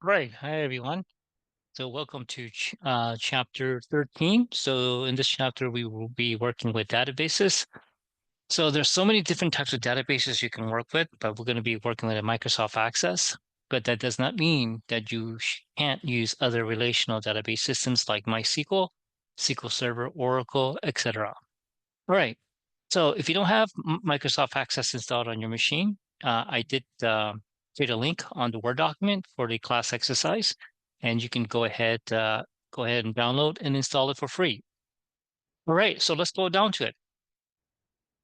Right. Hi, everyone. So welcome to chapter 13. So in this chapter, we will be working with databases. So there's so many different types of databases you can work with, but we're going to be working with a Microsoft Access. But that does not mean that you can't use other relational database systems like MySQL, SQL Server, Oracle, etc. All right. So if you don't have Microsoft Access installed on your machine, I did create a link on the Word document for the class exercise, and you can go ahead and download and install it for free. All right, so let's go down to it.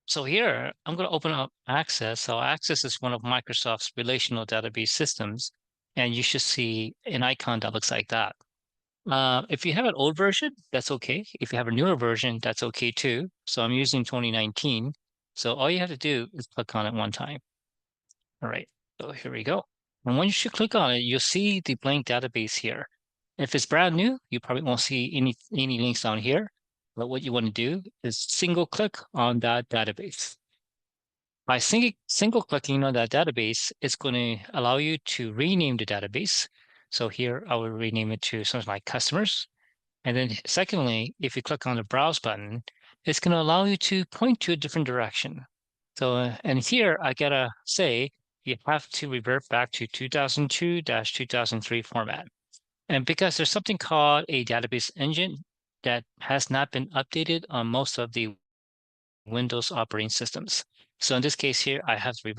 So here, I'm going to open up Access. So Access is one of Microsoft's relational database systems, and you should see an icon that looks like that. If you have an old version, that's okay. If you have a newer version, that's okay too. So I'm using 2019. So all you have to do is click on it one time. All right, so here we go. And once you click on it, you'll see the blank database here. If it's brand new, you probably won't see any links down here. But what you want to do is single click on that database. By single clicking on that database, it's going to allow you to rename the database. So here I will rename it to something like customers. And then secondly, if you click on the browse button, it's going to allow you to point to a different direction. So, and here I gotta say, you have to revert back to 2002-2003 format. And because there's something called a database engine that has not been updated on most of the Windows operating systems. So in this case here, I have to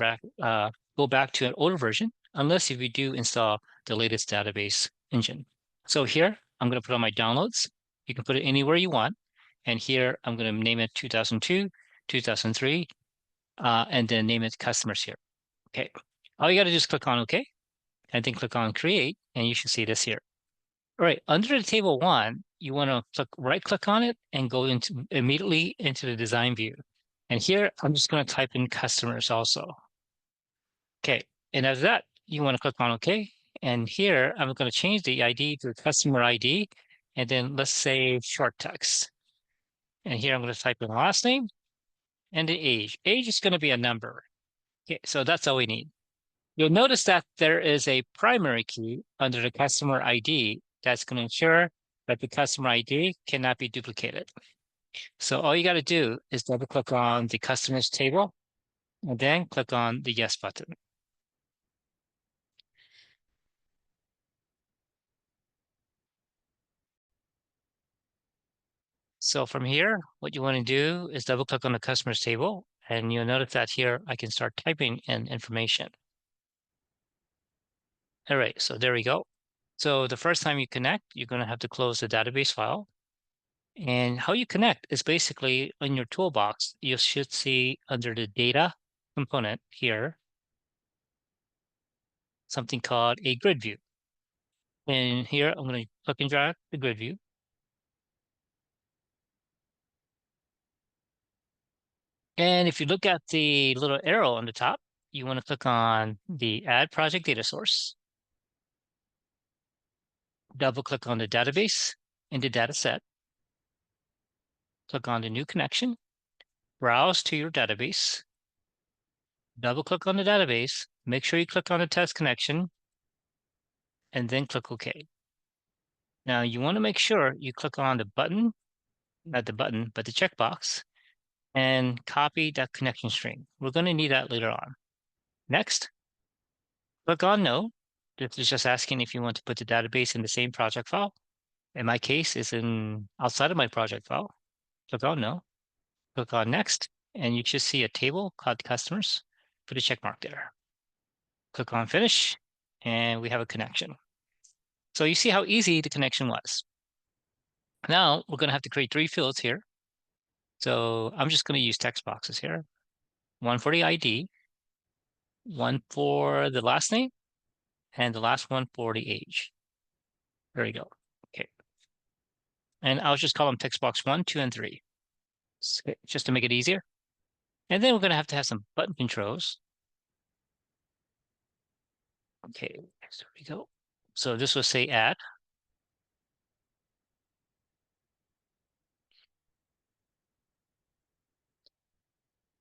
go back to an older version, unless if you do install the latest database engine. So here, I'm going to put on my downloads. You can put it anywhere you want. And here, I'm going to name it 2002, 2003, and then name it customers here. Okay. All you got to do is click on OK, and then click on Create, and you should see this here. All right. Under the table one, you want to right click on it and go into immediately into the design view. And here, I'm just going to type in customers also. Okay. And after that, you want to click on OK. And here, I'm going to change the ID to customer ID. And then let's say short text. And here, I'm going to type in the last name and the age. Age is going to be a number. Okay. So that's all we need. You'll notice that there is a primary key under the customer ID that's going to ensure that the customer ID cannot be duplicated. So all you got to do is double click on the customers table and then click on the yes button. So from here, what you want to do is double click on the customers table, and you'll notice that here I can start typing in information. All right, so there we go. So the first time you connect, you're going to have to close the database file. And how you connect is basically on your toolbox, you should see under the data component here, something called a grid view. And here I'm going to click and drag the grid view. And if you look at the little arrow on the top, you want to click on the Add Project Data Source. Double click on the database in the data set. Click on the new connection. Browse to your database. Double click on the database. Make sure you click on the test connection and then click OK. Now you want to make sure you click on the button, not the button, but the checkbox, and copy that connection string. We're going to need that later on. Next, click on No. This is just asking if you want to put the database in the same project file. In my case, it's in outside of my project file. Click on No. Click on Next, and you should see a table called Customers. Put a check mark there. Click on Finish, and we have a connection. So you see how easy the connection was. Now we're going to have to create 3 fields here. So I'm just going to use text boxes here. One for the ID, one for the last name, and the last one for the age. There we go. Okay. And I'll just call them text box 1, 2, and 3, just to make it easier. And then we're going to have some button controls. Okay, there we go. So this will say add.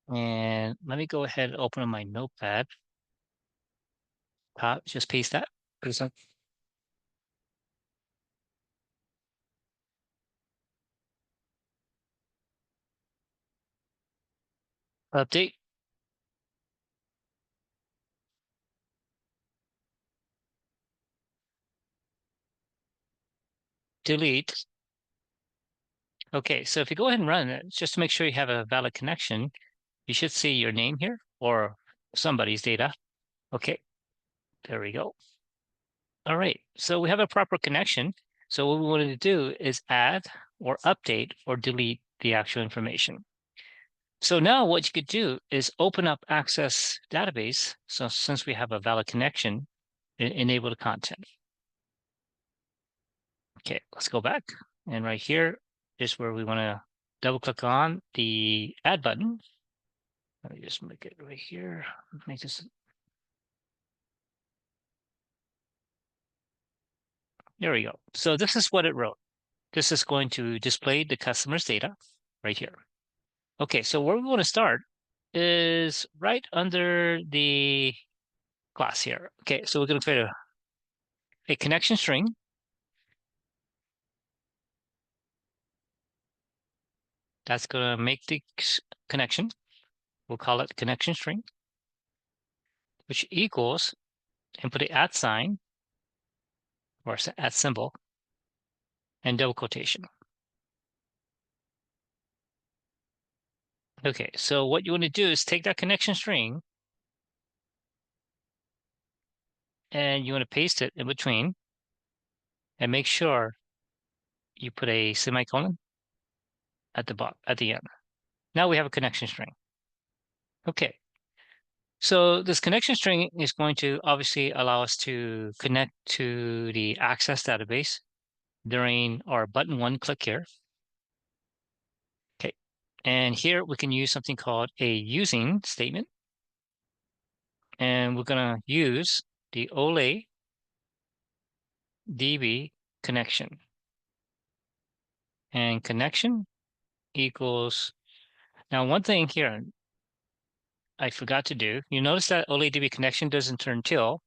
And let me go ahead and open my notepad. Just paste that. update, delete. Okay, so if you go ahead and run it, just to make sure you have a valid connection, you should see your name here or somebody's data. Okay, there we go. All right, so we have a proper connection. So what we wanted to do is add or update or delete the actual information. So now what you could do is open up Access Database. So since we have a valid connection, enable the content. Okay, let's go back. And right here is where we want to double click on the add button. Let me just make it right here. Make this. There we go. So this is what it wrote. This is going to display the customer's data right here. Okay, so where we want to start is right under the class here. Okay, so we're going to create a connection string. That's going to make the connection. We'll call it connection string, which equals, and put an at sign or at symbol and double quotation. Okay, so what you want to do is take that connection string and you want to paste it in between and make sure you put a semicolon at the end. Now we have a connection string. Okay, so this connection string is going to obviously allow us to connect to the Access database during our button one click here. Okay, and here we can use something called a using statement. And we're going to use the OLE DB connection. And connection equals, now one thing here I forgot to do, you notice that OLE DB connection doesn't turn till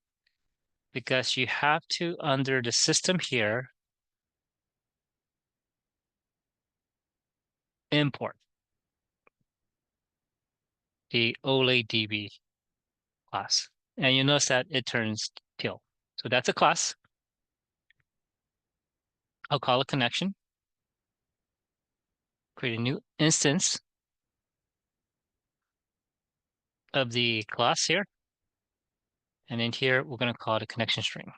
because you have to, under the system here, import the OLE DB class. And you notice that it turns till. So that's a class. I'll call it connection. Create a new instance of the class here. And in here, we're going to call it a connection string.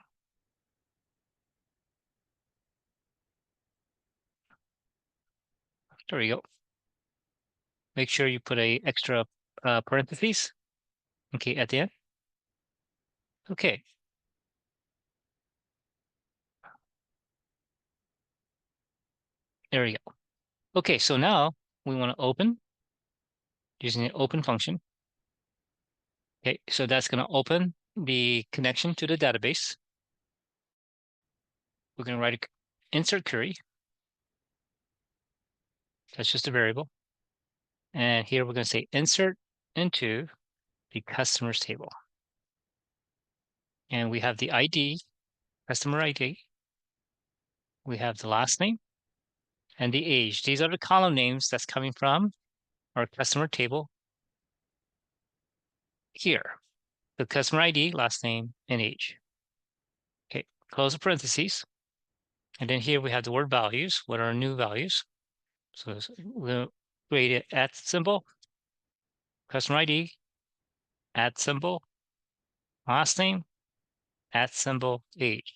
There we go. Make sure you put a extra parentheses, okay, at the end. Okay. There we go. Okay, so now we want to open using the open function. Okay, so that's going to open the connection to the database. We're going to write a insert query. That's just a variable. And here we're going to say insert into the customers table. And we have the ID, customer ID. We have the last name and the age. These are the column names that's coming from our customer table here. The customer ID, last name, and age. Okay, close the parentheses. And then here we have the word values. What are our new values? So we'll create an at symbol, customer ID, at symbol, last name, at symbol, age.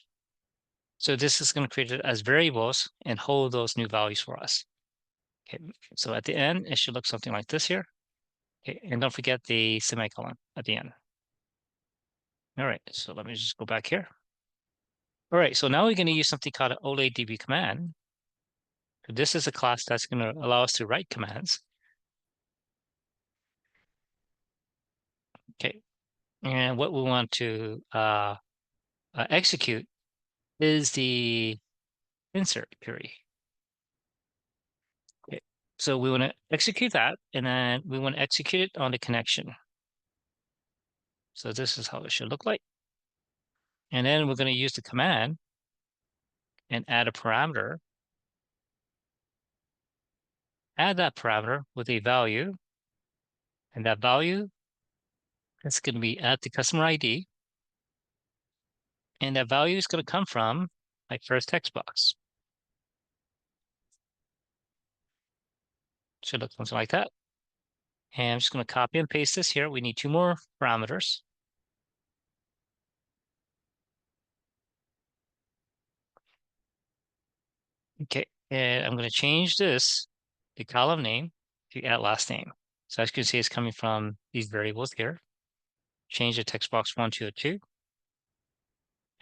So this is going to create it as variables and hold those new values for us. Okay, so at the end, it should look something like this here. Okay, and don't forget the semicolon at the end. All right, so let me just go back here. All right, so now we're going to use something called an OLEDB command. This is a class that's going to allow us to write commands. Okay, and what we want to execute is the insert query. Okay, so we want to execute that, and then we want to execute it on the connection. So this is how it should look like. And then we're going to use the command and add a parameter. Add that parameter with a value, And that value is going to be at the customer ID. And that value is going to come from my first text box. Should look something like that. And I'm just going to copy and paste this here. We need 2 more parameters. Okay, and I'm going to change this, the column name, to at last name. So as you can see, it's coming from these variables here. Change the text box 1202,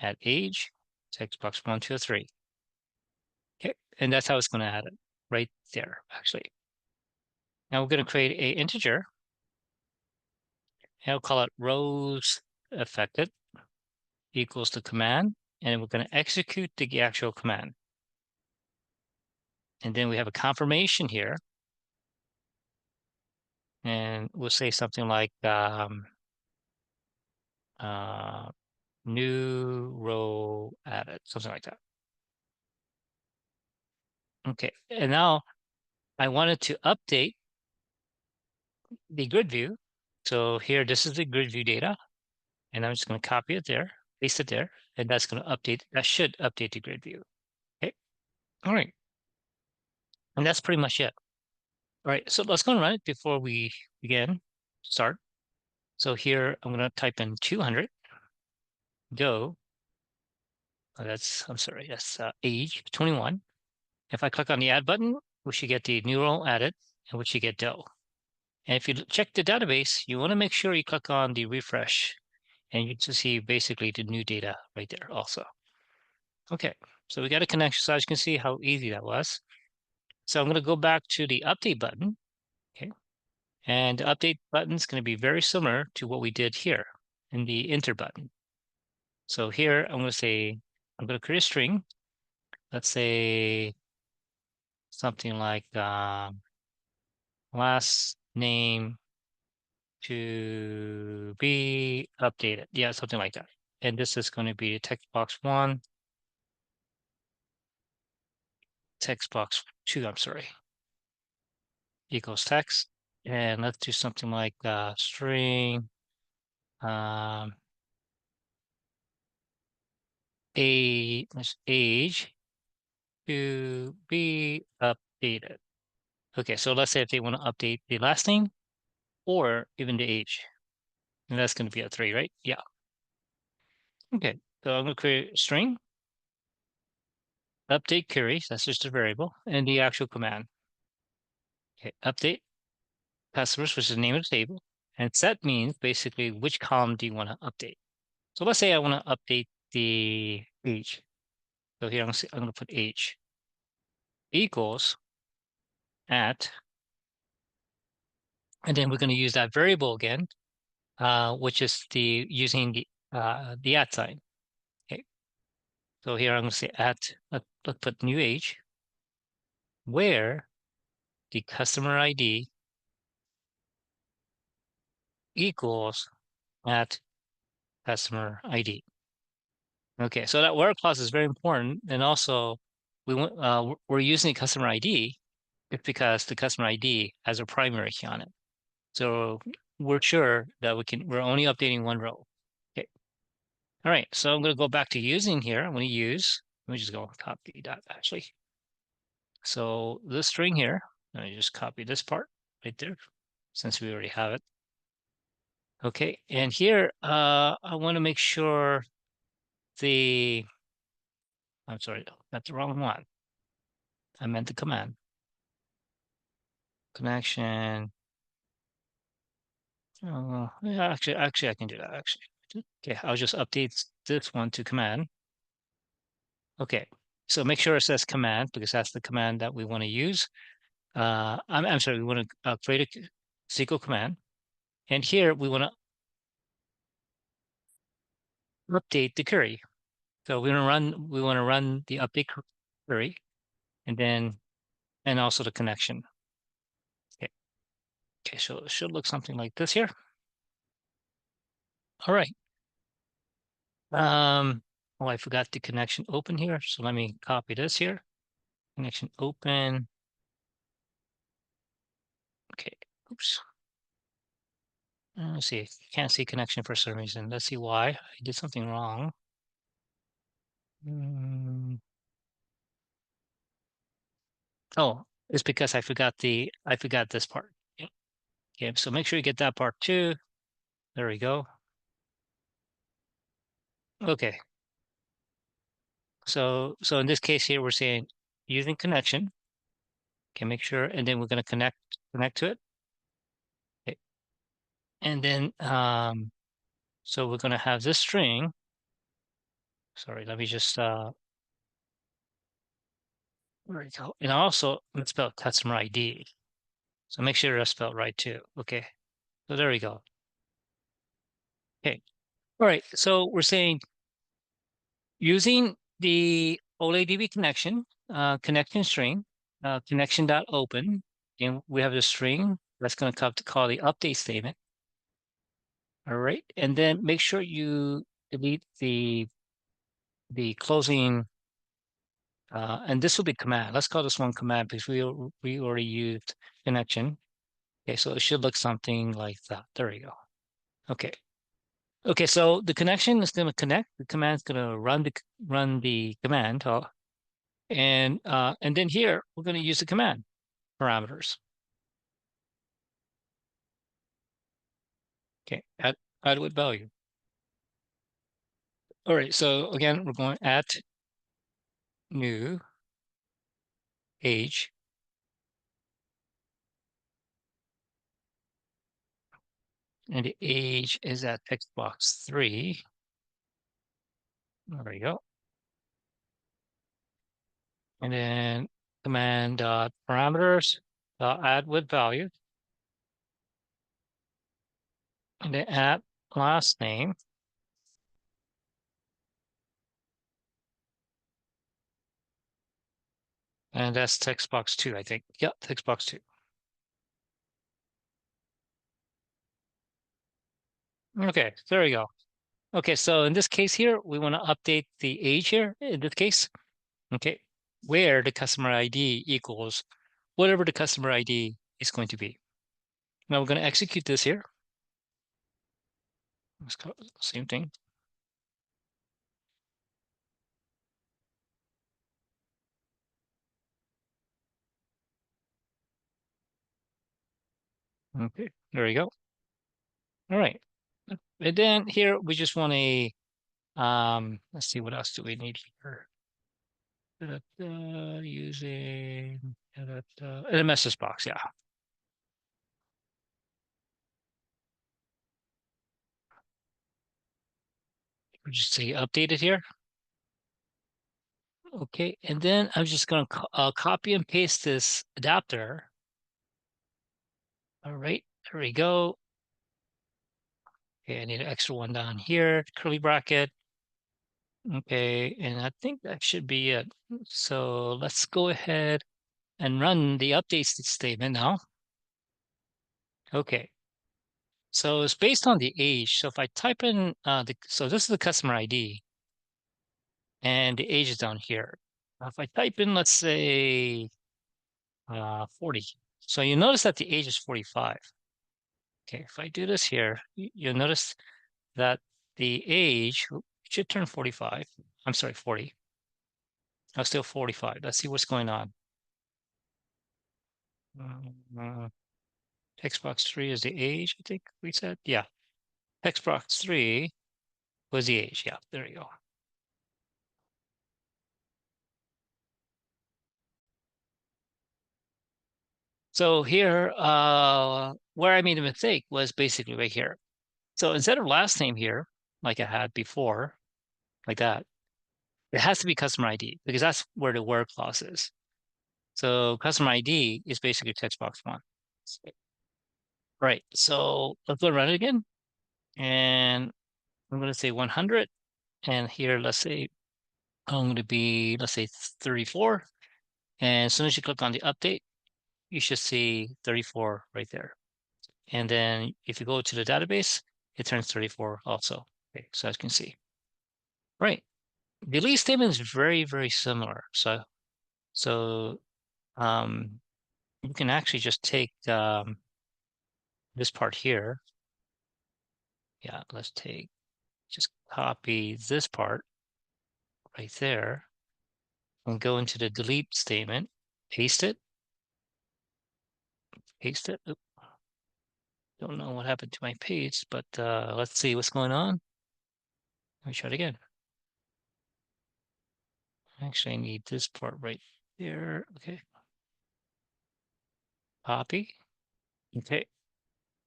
add age, text box 1203. Okay, and that's how it's going to add it right there, actually. Now we're going to create a integer, and I'll call it rows affected equals the command, and we're going to execute the actual command. And then we have a confirmation here, and we'll say something like new row added, something like that. Okay, and now I wanted to update the grid view. So here, this is the grid view data, and I'm just going to copy it there, paste it there, and that's going to update, that should update the grid view. Okay, all right. And that's pretty much it. All right, so let's go and run it before we start. So here, I'm going to type in 200, go. I'm sorry, that's age 21. If I click on the add button, we should get the new row added, and we should get dough. And if you check the database, you want to make sure you click on the refresh, and you just see basically the new data right there also. Okay, so we got a connection. So as you can see how easy that was. So I'm going to go back to the update button. Okay, and the update button is going to be very similar to what we did here in the enter button. So here I'm going to create a string. Let's say something like last name to be updated. Yeah, something like that. And this is going to be text box 1, text box 2, I'm sorry, equals text. And let's do something like string age to be updated. Okay, so let's say if they want to update the last name or even the age, and that's going to be a 3, right? Yeah. Okay, so I'm going to create a string, update queries, that's just a variable, and the actual command. Okay, update customers, which is the name of the table, and set means basically which column do you want to update. So let's say I want to update the age. So here I'm going to put age equals at, and then we're going to use that variable again, which is using the at sign. Okay. So here I'm going to say at, let's put new age, where the customer ID equals at customer ID. Okay, so that where clause is very important, and also we're using the customer ID it's because the customer ID has a primary key on it. So we're sure that we're only updating one row. Okay. All right, so I'm going to go back to using here. I'm going to let me just go copy that actually. So this string here, let me just copy this part right there since we already have it. Okay, and here I want to make sure I'm sorry, that's the wrong one. I meant the command. Connection. Yeah, actually, I can do that actually. Okay, I'll just update this one to command. Okay, so make sure it says command because that's the command that we want to use. I'm sorry, we want to create a SQL command, and here we want to update the query. So we want to run the update query, and also the connection. Okay, okay, so it should look something like this here. All right. Oh, I forgot the connection open here. So let me copy this here. Connection open. Okay, oops. Let's see, can't see connection for some reason. Let's see why. I did something wrong. Mm. Oh, it's because I forgot this part. Yeah. Okay, so make sure you get that part too. There we go. Okay. So in this case here, we're saying using connection. Okay, make sure, and then we're going to connect to it. Okay. And then so we're going to have this string. Sorry, let me just there we go. And also let's spell customer ID. So make sure that's spelled right too. Okay. So there we go. Okay. All right. So we're saying using the OLADB connection, connection string, connection.open, and we have the string that's going to call the update statement. All right. And then make sure you delete the closing, and this will be command. Let's call this one command because we already used connection. Okay, so it should look something like that. There we go. Okay. Okay, so the connection is going to connect. The command is going to run the command, and then here we're going to use the command parameters. Okay, add with value. All right, so again, we're going at new age, and the age is at text box 3. There we go. And then command parameters add with value, and then add last name. And that's text box 2, I think. Yep, text box 2. Okay, there we go. Okay, so in this case here, we want to update the age here in this case. Okay, where the customer ID equals whatever the customer ID is going to be. Now we're going to execute this here. Let's call it the same thing. Okay, there we go. All right. And then here we just want a let's see, what else do we need here? Using a message box, yeah. We just say updated here. Okay, and then I'm just going to copy and paste this adapter. All right, there we go. Okay, I need an extra one down here, curly bracket. Okay, and I think that should be it. So let's go ahead and run the update statement now. Okay, so it's based on the age. So if I type in so this is the customer ID, and the age is down here. If I type in, let's say 40, so you notice that the age is 45. Okay, if I do this here, you'll notice that the age should turn 45. I'm sorry, 40. I'm still 45. Let's see what's going on. Uh, text box 3 is the age, I think we said. Yeah, text box 3 was the age. Yeah, there you go. So here, where I made a mistake was basically right here. So instead of last name here, like I had before, like that, it has to be customer ID because that's where the where clause is. So customer ID is basically text box 1. Right. So let's go run it again. And I'm going to say 100. And here, let's say I'm going to be, let's say 34. And as soon as you click on the update, you should see 34 right there. And then if you go to the database, it turns 34 also. Okay, so as you can see. Right. The delete statement is very, very similar. So you can actually just take this part here Yeah, let's just copy this part right there and go into the delete statement, paste it, paste it. Oop, don't know what happened to my page, but let's see what's going on. Let me try it again. Actually, I need this part right there. Okay, copy. Okay,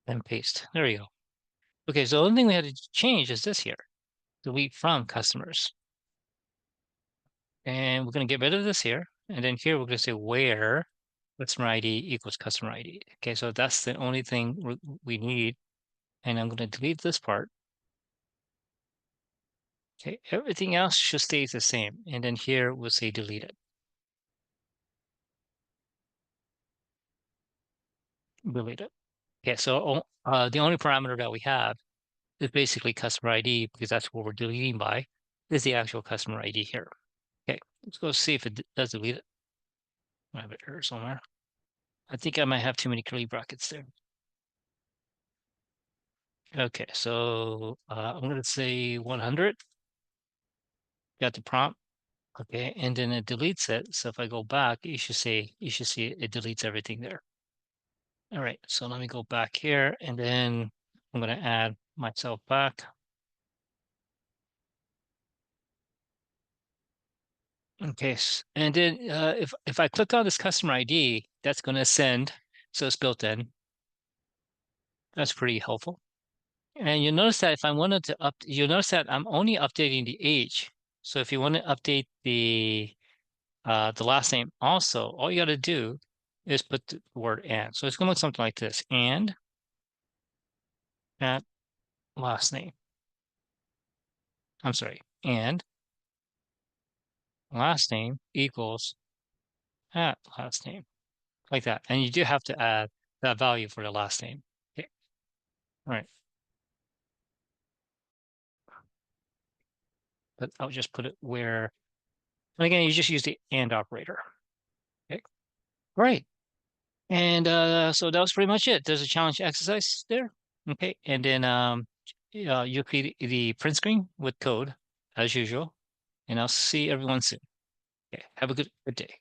and paste. There you go. Okay, so the only thing we had to change is this here, delete from customers. And we're going to get rid of this here. And then here we're going to say where customer ID equals customer ID. Okay, so that's the only thing we need. And I'm going to delete this part. Okay, everything else should stay the same. And then here we'll say delete it. Delete it. Okay, so the only parameter that we have is basically customer ID because that's what we're deleting by, is the actual customer ID here. Okay, let's go see if it does delete it. I have it here somewhere. I think I might have too many curly brackets there. Okay, so I'm going to say 100. Got the prompt. Okay, and then it deletes it. So if I go back, you should see it deletes everything there. All right, so let me go back here, and then I'm going to add myself back. Okay, and then if I click on this customer ID, that's going to send. So it's built in. That's pretty helpful. And you notice that if I wanted to you notice that I'm only updating the age. So if you want to update the last name also, all you got to do is put the word and. So it's going to look something like this: and at last name. I'm sorry, and last name equals at last name, like that. And you do have to add that value for the last name. Okay, all right. But I'll just put it where, and again, you just use the and operator. Okay, great. And so that was pretty much it. There's a challenge exercise there. Okay, and then you create the print screen with code as usual, and I'll see everyone soon. Okay, have a good day.